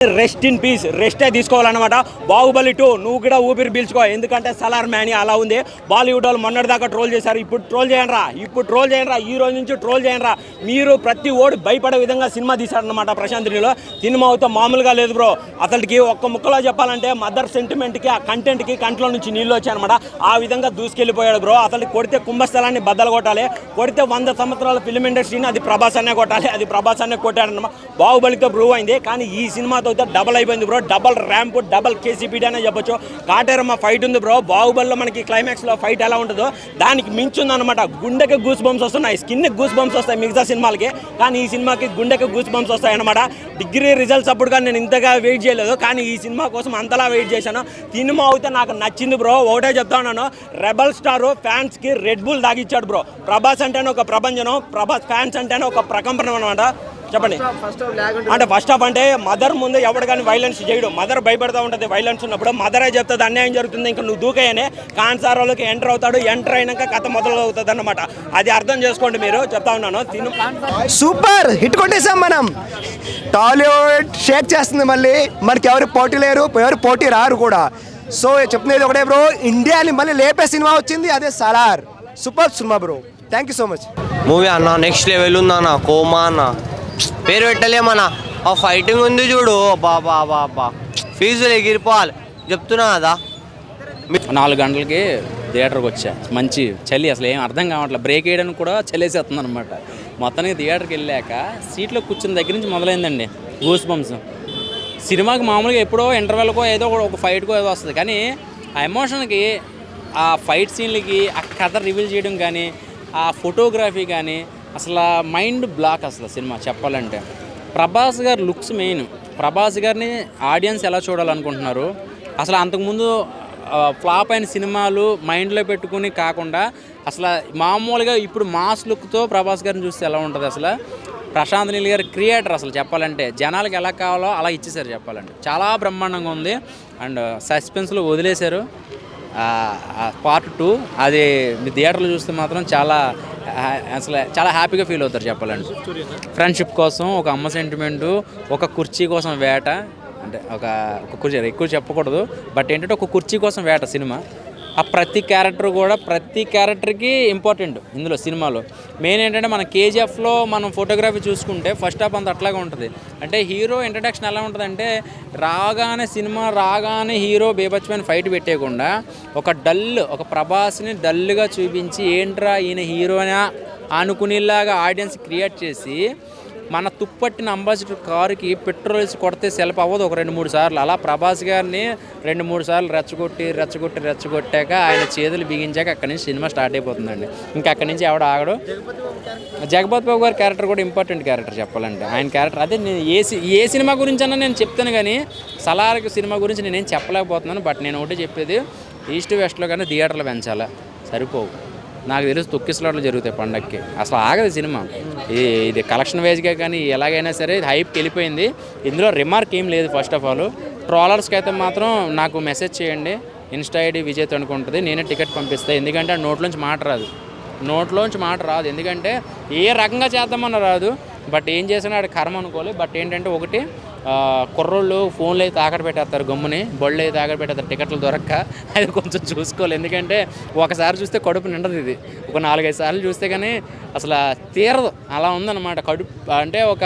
Rest in peace, రెస్టే తీసుకోవాలన్నమాట. బాహుబలి 2 నువ్వు కూడా ఊపిరి పీల్చుకో, ఎందుకంటే సలార్ మ్యాని అలా ఉంది. బాలీవుడ్ వాళ్ళు మొన్నటిదాకా ట్రోల్ చేశారు, ఇప్పుడు ట్రోల్ చేయండిరా, ఈ రోజు నుంచి ట్రోల్ చేయండిరా. మీరు ప్రతి ఓడి భయపడే విధంగా సినిమా తీశారనమాట ప్రశాంత్ నీలో. సినిమా అయితే మామూలుగా లేదు బ్రో. అతడికి ఒక్క ముక్కలో చెప్పాలంటే మదర్ సెంటిమెంట్కి, ఆ కంటెంట్కి కంట్లో నుంచి నీళ్ళు వచ్చాయన్నమాట. ఆ విధంగా దూసుకెళ్ళిపోయాడు బ్రో. అతడికి కొడితే కుంభస్థలాన్ని బద్దలు కొట్టాలి, కొడితే 100 సంవత్సరాల ఫిల్మ్ ఇండస్ట్రీని అది ప్రభాస్ అనే కొట్టాలి. అది ప్రభాస్ అనే కొట్టాడన్నమాట. బాహుబలితో ప్రూవ్ అయింది. కానీ ఈ సినిమాతో డబల్ అయిపోయింది బ్రో. డబల్ ర్యాంప్, డబల్ కేసీపీడీ అనే చెప్పొచ్చు. కాటేరమ్మ ఫైట్ ఉంది బ్రో. బాహుబలిలో మనకి క్లైమాక్స్లో ఫైట్ ఎలా ఉంటుందో దానికి మించుంది అనమాట. గుండెకి గూస్ బంప్స్ వస్తున్నాయి, స్కిన్కి గూస్ బంప్స్ వస్తాయి మిగతా సినిమాలకి, కానీ ఈ సినిమాకి గుండెకి గూస్ బంప్స్ వస్తాయి అనమాట. డిగ్రీ రిజల్ట్స్ అప్పుడు కానీ నేను ఇంతగా వెయిట్ చేయలేదు, కానీ ఈ సినిమా కోసం అంతలా వెయిట్ చేశాను. సినిమా అయితే నాకు నచ్చింది బ్రో. ఒకటే చెప్తా ఉన్నాను, రెబల్ స్టార్ ఫ్యాన్స్కి రెడ్ బుల్ దాగిచ్చాడు బ్రో. ప్రభాస్ అంటేనే ఒక ప్రభంజనం, ప్రభాస్ ఫ్యాన్స్ అంటేనే ఒక ప్రకంపనం అనమాట. చెప్పండి. అంటే ఫస్ట్ హాఫ్ అంటే మదర్ ముందు ఎవడు కానీ వైలెన్స్ చేయడు. మదర్ భయపడుతూ ఉంటుంది వైలెన్స్ ఉన్నప్పుడు. మదరే చెప్తుంది అన్యాయం జరుగుతుంది, ఇంకా నువ్వు దూకేయనే కాన్సారోలోకి ఎంటర్ అవుతాడు. ఎంటర్ అయినాక కథ మొదలు అవుతుంది అన్నమాట. అది అర్థం చేసుకోండి మీరు, చెప్తా ఉన్నాను. సూపర్ హిట్ కొట్టేసాం మనం. టాలీవుడ్ షేక్ చేస్తుంది మళ్ళీ. మనకి ఎవరు పోటీ లేరు, ఎవరు పోటీ రారు కూడా. సో చెప్తున్నది ఒకటే బ్రో, ఇండియాని మళ్ళీ లేపే సినిమా వచ్చింది, అదే Salaar. Super cinema bro. Thank you so much. Movie అన్న నెక్స్ట్ లెవెల్ ఉందన్న. కోమా అన్న పేరు పెట్టలేమన్నా. ఆ ఫైటింగ్ ఉంది చూడు, బాబా బాబా ఫీజులు ఎగిరిపోవాలి చెప్తున్నా కదా. 4 గంటలకి థియేటర్కి వచ్చా. మంచి చలి, అసలు ఏం అర్థం కావట్లేదు. బ్రేక్ వేయడానికి కూడా చలేసేస్తుంది అనమాట. మొత్తానికి థియేటర్కి వెళ్ళాక సీట్లో కూర్చున్న దగ్గర నుంచి మొదలైందండి గూస్ బంప్స్. సినిమాకి మామూలుగా ఎప్పుడో ఇంటర్వెల్కో ఏదో ఒక ఫైట్కో ఏదో వస్తుంది, కానీ ఆ ఎమోషన్కి, ఆ ఫైట్ సీన్లకి, ఆ కథ రివీల్ చేయడం కానీ, ఆ ఫోటోగ్రఫీ కానీ అసలు మైండ్ బ్లాక్ అసలు సినిమా చెప్పాలంటే. ప్రభాస్ గారి లుక్స్ మెయిన్. ప్రభాస్ గారిని ఆడియన్స్ ఎలా చూడాలనుకుంటున్నారు, అసలు అంతకుముందు ఫ్లాప్ అయిన సినిమాలు మైండ్లో పెట్టుకుని కాకుండా అసలు మామూలుగా ఇప్పుడు మాస్ లుక్తో ప్రభాస్ గారిని చూస్తే ఎలా ఉంటుంది. అసలు ప్రశాంత్ నీల్ గారు క్రియేటర్ అసలు చెప్పాలంటే. జనాలకు ఎలా కావాలో అలా ఇచ్చేసారు చెప్పాలంటే. చాలా బ్రహ్మాండంగా ఉంది. అండ్ సస్పెన్స్లో వదిలేశారు. పార్ట్ 2 అది మీ థియేటర్లో చూస్తే మాత్రం అసలు చాలా హ్యాపీగా ఫీల్ అవుతారు చెప్పాలంటే. ఫ్రెండ్షిప్ కోసం, ఒక అమ్మ సెంటిమెంటు, ఒక కుర్చీ కోసం వేట. అంటే ఒక కుర్చీ ఎక్కువ చెప్పకూడదు, బట్ ఏంటంటే ఒక కుర్చీ కోసం వేట సినిమా. ఆ ప్రతి క్యారెక్టర్కి ఇంపార్టెంట్ ఇందులో సినిమాలో. మెయిన్ ఏంటంటే మన కేజీఎఫ్లో మనం ఫోటోగ్రఫీ చూసుకుంటే ఫస్ట్ హాఫ్ అంత అట్లాగే ఉంటుంది. అంటే హీరో ఇంట్రడక్షన్ ఎలా ఉంటుందంటే, సినిమా రాగానే హీరో బేబచ్చమైన ఫైట్ పెట్టేయకుండా ఒక ప్రభాస్ని డల్గా చూపించి ఏంట్రా ఈయన హీరోనా అనుకునేలాగా ఆడియన్స్ క్రియేట్ చేసి, మన తుప్పట్టిన అంబాసిడర్ కారుకి పెట్రోల్ వేసి కొడితే సెల్ఫ్ అవ్వదు ఒక 2-3 సార్లు. అలా ప్రభాస్ గారిని 2-3 సార్లు రెచ్చగొట్టాక ఆయన చేతులు బిగించాక అక్కడి నుంచి సినిమా స్టార్ట్ అయిపోతుందండి. ఇంకా అక్కడి నుంచి ఎవడ ఆగడు. జగపతి బాబు గారి క్యారెక్టర్ కూడా ఇంపార్టెంట్ క్యారెక్టర్ చెప్పాలంటే. ఆయన క్యారెక్టర్ అదే. నేను ఏ సినిమా గురించి అన్నా నేను చెప్తాను, కానీ సలార్ సినిమా గురించి నేనేం చెప్పలేకపోతున్నాను. బట్ నేను ఒకటే చెప్పేది, ఈస్ట్ వెస్ట్లో కానీ థియేటర్లు పెంచాలా, సరిపోవు. నాకు తెలిసి తొక్కిసలాట్లు జరుగుతాయి పండక్కి. అసలు ఆగదు సినిమా. ఇది కలెక్షన్ వైజ్గా కానీ ఎలాగైనా సరే హైప్కి వెళ్ళిపోయింది. ఇందులో రిమార్క్ ఏం లేదు. ఫస్ట్ ఆఫ్ ఆల్ ట్రాలర్స్కి అయితే మాత్రం నాకు మెసేజ్ చేయండి. ఇన్స్టా ఐడి విజయ్ అనుకుంటుంది, నేనే టికెట్ పంపిస్తాను. ఎందుకంటే నోట్లోంచి మాట రాదు. ఎందుకంటే ఏ రకంగా చేద్దామన్న రాదు. బట్ ఏం చేసినా ఆడ కర్మ అనుకోవాలి. బట్ ఏంటంటే ఒకటి, కుర్రోళ్ళు ఫోన్లు అయితే తాకట్టు పెట్టేస్తారు, గమ్ముని బొళ్ళు అయితే తాకట్టు పెట్టేస్తారు టికెట్లు దొరక్క. అది కొంచెం చూసుకోవాలి. ఎందుకంటే ఒకసారి చూస్తే కడుపు నిండదు. ఇది ఒక 4-5 సార్లు చూస్తే కానీ అసలు తీరదు. అలా ఉందన్నమాట కడుపు. అంటే ఒక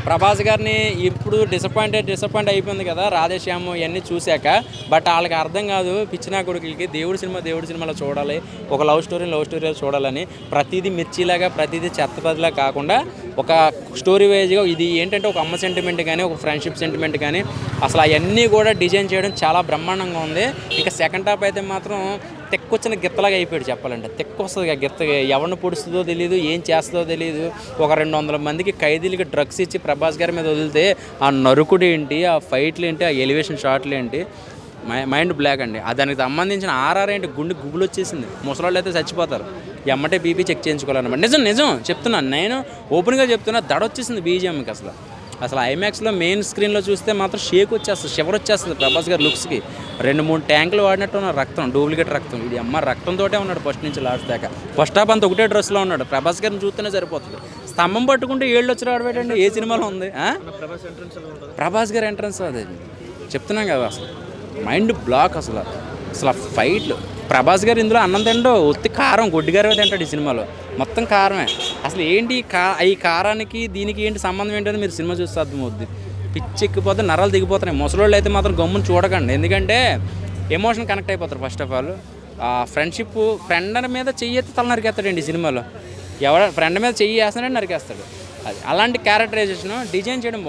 ప్రభాస్ గారిని ఇప్పుడు డిసప్పాయింట్ అయిపోయింది కదా రాధేశ్యాము ఇవన్నీ చూశాక. బట్ వాళ్ళకి అర్థం కాదు, పిచ్చినా కొడుకులకి దేవుడి సినిమాలో చూడాలి, ఒక లవ్ స్టోరీలో చూడాలని. ప్రతిదీ మిర్చిలాగా, ప్రతిదీ చెత్తపదిలా కాకుండా ఒక స్టోరీ వైజ్గా ఇది ఏంటంటే ఒక అమ్మ సెంటిమెంట్ కానీ, ఒక ఫ్రెండ్షిప్ సెంటిమెంట్ కానీ, అసలు అవన్నీ కూడా డిజైన్ చేయడం చాలా బ్రహ్మాండంగా ఉంది. ఇక సెకండ్ హాఫ్ అయితే మాత్రం తెక్కొచ్చిన గిత్తలాగా అయిపోయాడు చెప్పాలంటే. తెక్కొస్తుంది గిత్తగా, ఎవరిని పొడుస్తుందో తెలియదు, ఏం చేస్తుందో తెలియదు. ఒక 200 మందికి ఖైదీలకి డ్రగ్స్ ఇచ్చి ప్రభాస్ గారి మీద వదిలితే ఆ నరుకుడు ఏంటి, ఆ ఫైట్లు ఏంటి, ఆ ఎలివేషన్ షాట్లు ఏంటి, మైండ్ బ్లాక్ అండి. దానికి సంబంధించిన ఆర్ఆర్ ఏంటి, గుండె గుబులు వచ్చేసింది. ముసలాళ్ళు అయితే చచ్చిపోతారు. ఎమ్మటే బీపీ చెక్ చేయించుకోవాలన్నమాట. నిజం చెప్తున్నాను, నేను ఓపెన్గా చెప్తున్నా. దడొచ్చేసింది బీజిఎంకి. అసలు ఐమాక్స్లో మెయిన్ స్క్రీన్లో చూస్తే మాత్రం షేక్ వచ్చేస్తుంది, షివర్ వచ్చేస్తుంది ప్రభాస్ గారి లుక్స్కి. 2-3 ట్యాంకులు వాడినట్టు ఉన్న రక్తం, డూప్లికేట్ రక్తం. ఇది రక్తంతోటే ఉన్నాడు ఫస్ట్ నుంచి లాస్ట్ దాకా. ఫస్ట్ హాఫ్ అంతా ఒకటే డ్రెస్లో ఉన్నాడు. ప్రభాస్ గారిని చూస్తేనే సరిపోతుంది. స్తంభం పట్టుకుంటే ఏళ్ళు వచ్చి రావడం ఏ సినిమాలో ఉంది ప్రభాస్ గారి ఎంట్రన్స్ అది చెప్తున్నాం కదా అసలు మైండ్ బ్లాక్ అసలు అసలు ఫైట్లు ప్రభాస్ గారు ఇందులో అన్నం తిండో ఒత్తి కారం గొడ్డిగారే తింటాడు ఈ సినిమాలో మొత్తం కారమే అసలు ఏంటి ఈ కారానికి దీనికి ఏంటి సంబంధం ఏంటని మీరు సినిమా చూస్తే అర్థమవుద్ది పిచ్చెక్కిపోతే నరాలు దిగిపోతున్నాయి ముసలోళ్ళు అయితే మాత్రం గమ్మును చూడకండి ఎందుకంటే ఎమోషన్ కనెక్ట్ అయిపోతారు first of all friendship friend మీద చెయ్యి తల నరికేస్తాడండి ఈ సినిమాలో ఫ్రెండ్ మీద చెయ్యి వేస్తాడని నరికేస్తాడు అది అలాంటి క్యారెక్టరైజేషన్ డిజైన్ చేయడం